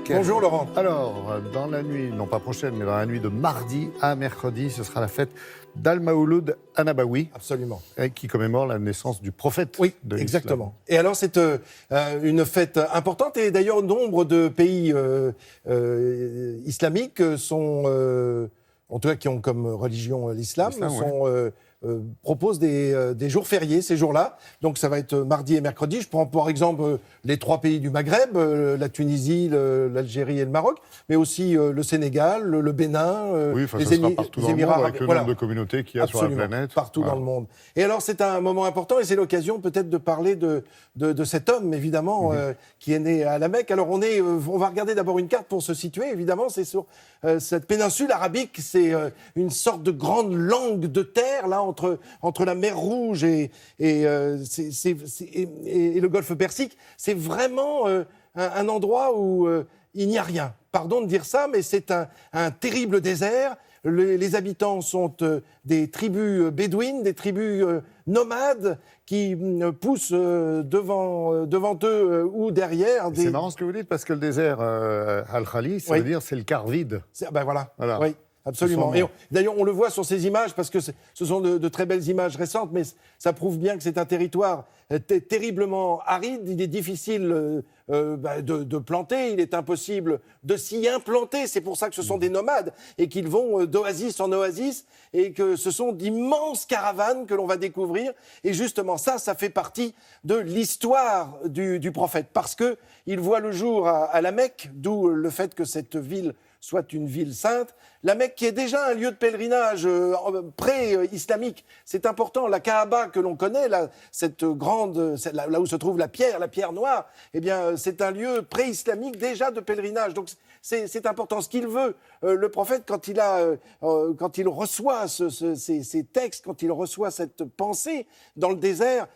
Arabique. Bonjour Laurent. Alors, dans la nuit, non pas prochaine, mais dans la nuit de mardi à mercredi, ce sera la fête d'Al-Maouloud An-Nabawi. Absolument. Qui commémore la naissance du prophète. Oui, de exactement. Et alors, c'est une fête importante. Et d'ailleurs, nombre de pays islamiques sont, en tout cas qui ont comme religion l'islam, proposent des jours fériés ces jours-là. Donc, ça va être mardi et mercredi. Je prends par exemple les 3 pays du Maghreb, la Tunisie, l'Algérie et le Maroc, mais aussi le Sénégal, le Bénin, les Émirats arabes. Avec le nombre de communautés qu'il y a Absolument, sur la planète. Partout dans le monde. Et alors, c'est un moment important et c'est l'occasion peut-être de parler de cet homme, évidemment, qui est né à la Mecque. Alors, on va regarder d'abord une carte pour se situer. Évidemment, c'est sur cette péninsule arabique. C'est une sorte de grande langue de terre, là, entre la mer Rouge et le golfe Persique. C'est vraiment un endroit où il n'y a rien. Pardon de dire ça, mais c'est un terrible désert. Les habitants sont des tribus bédouines, des tribus nomades qui poussent devant eux ou derrière. C'est marrant ce que vous dites, parce que le désert Al-Khali, ça veut dire c'est le quart vide. Ben voilà. Oui. Absolument. Et d'ailleurs, on le voit sur ces images, parce que ce sont de très belles images récentes, mais ça prouve bien que c'est un territoire terriblement aride. Il est difficile de planter, il est impossible de s'y implanter. C'est pour ça que ce sont des nomades et qu'ils vont d'oasis en oasis et que ce sont d'immenses caravanes que l'on va découvrir. Et justement, ça fait partie de l'histoire du prophète, parce qu'il voit le jour à la Mecque, d'où le fait que cette ville soit une ville sainte. La Mecque qui est déjà un lieu de pèlerinage pré-islamique. C'est important. La Kaaba que l'on connaît, là où se trouve la pierre noire, eh bien, c'est un lieu pré-islamique déjà de pèlerinage. Donc, c'est important. Ce qu'il veut, le prophète, quand il reçoit ces textes, quand il reçoit cette pensée dans le désert,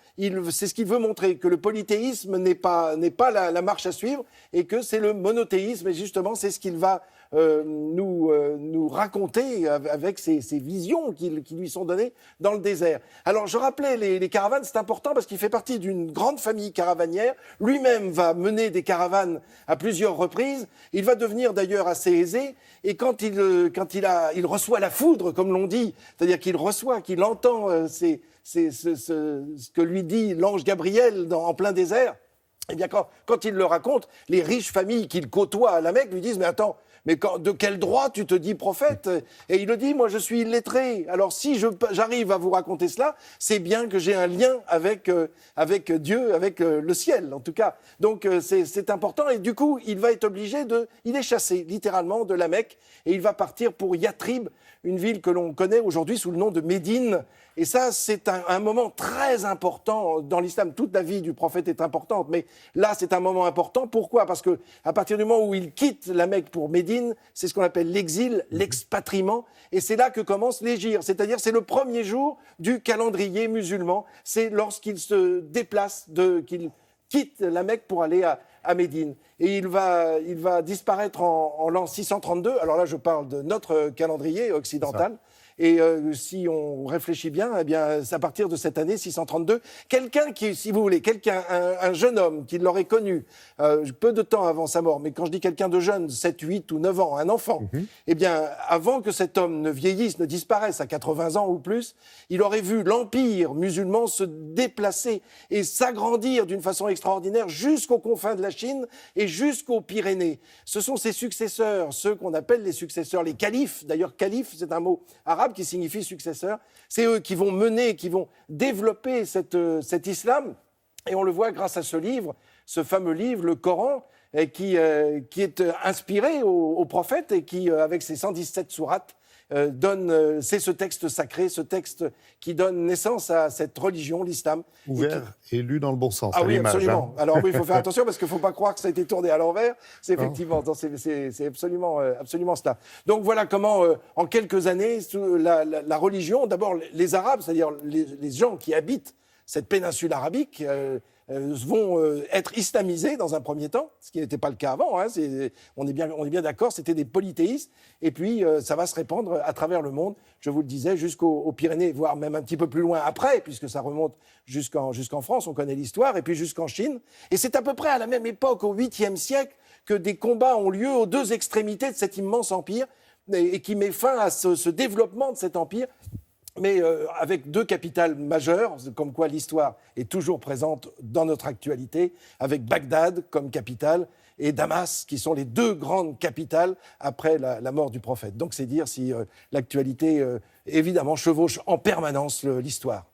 c'est ce qu'il veut montrer, que le polythéisme n'est pas la marche à suivre et que c'est le monothéisme. Et justement, c'est ce qu'il va nous raconter avec ces visions qui lui sont données dans le désert. Alors, je rappelais les caravanes, c'est important parce qu'il fait partie d'une grande famille caravanière. Lui-même va mener des caravanes à plusieurs reprises. Il va devenir d'ailleurs assez aisé. Et quand il reçoit la foudre, comme l'on dit, c'est-à-dire qu'il entend ce que lui dit l'ange Gabriel en plein désert, eh bien, quand il le raconte, les riches familles qu'il côtoie à la Mecque lui disent « Mais attends, de quel droit tu te dis prophète ?» Et il le dit « Moi, je suis illettré. Alors, si j'arrive à vous raconter cela, c'est bien que j'ai un lien avec Dieu, avec le ciel, en tout cas. » Donc, c'est important. Et du coup, il va être obligé il est chassé, littéralement, de la Mecque. Et il va partir pour Yatrib, une ville que l'on connaît aujourd'hui sous le nom de Médine. Et ça, c'est un moment très important dans l'islam. Toute la vie du prophète est importante, mais là, c'est un moment important. Pourquoi ? Parce que à partir du moment où il quitte la Mecque pour Médine, c'est ce qu'on appelle l'exil, l'expatriement, et c'est là que commence l'hégire. C'est-à-dire, c'est le premier jour du calendrier musulman. C'est lorsqu'il se déplace, qu'il quitte la Mecque pour aller à Médine. Et il va disparaître en l'an 632. Alors là, je parle de notre calendrier occidental. Et si on réfléchit bien, eh bien, c'est à partir de cette année 632, quelqu'un qui, si vous voulez, un jeune homme qui l'aurait connu peu de temps avant sa mort, mais quand je dis quelqu'un de jeune, 7, 8 ou 9 ans, un enfant, eh bien, avant que cet homme ne vieillisse, ne disparaisse à 80 ans ou plus, il aurait vu l'empire musulman se déplacer et s'agrandir d'une façon extraordinaire jusqu'aux confins de la Chine et jusqu'aux Pyrénées. Ce sont ses successeurs, ceux qu'on appelle les successeurs, les califes. D'ailleurs, calife, c'est un mot arabe qui signifie successeur. C'est eux qui vont mener, qui vont développer cet islam. Et on le voit grâce à ce livre, ce fameux livre, le Coran, qui est inspiré au prophète et qui, avec ses 117 sourates, c'est ce texte sacré, ce texte qui donne naissance à cette religion, l'islam. Ouvert et lu dans le bon sens. Ah oui, absolument. Alors oui, il faut faire attention parce qu'il ne faut pas croire que ça a été tourné à l'envers. C'est effectivement, c'est absolument cela. Donc voilà comment, en quelques années, la religion, d'abord les Arabes, c'est-à-dire les gens qui habitent cette péninsule arabique, vont être islamisés dans un premier temps, ce qui n'était pas le cas avant. Hein, on est bien d'accord, c'était des polythéistes. Et puis, ça va se répandre à travers le monde, je vous le disais, jusqu'aux Pyrénées, voire même un petit peu plus loin après, puisque ça remonte jusqu'en France, on connaît l'histoire, et puis jusqu'en Chine. Et c'est à peu près à la même époque, au 8e siècle, que des combats ont lieu aux deux extrémités de cet immense empire, et qui met fin à ce développement de cet empire, mais avec deux capitales majeures, comme quoi l'histoire est toujours présente dans notre actualité, avec Bagdad comme capitale et Damas, qui sont les deux grandes capitales après la mort du prophète. Donc c'est dire si l'actualité, évidemment, chevauche en permanence l'histoire.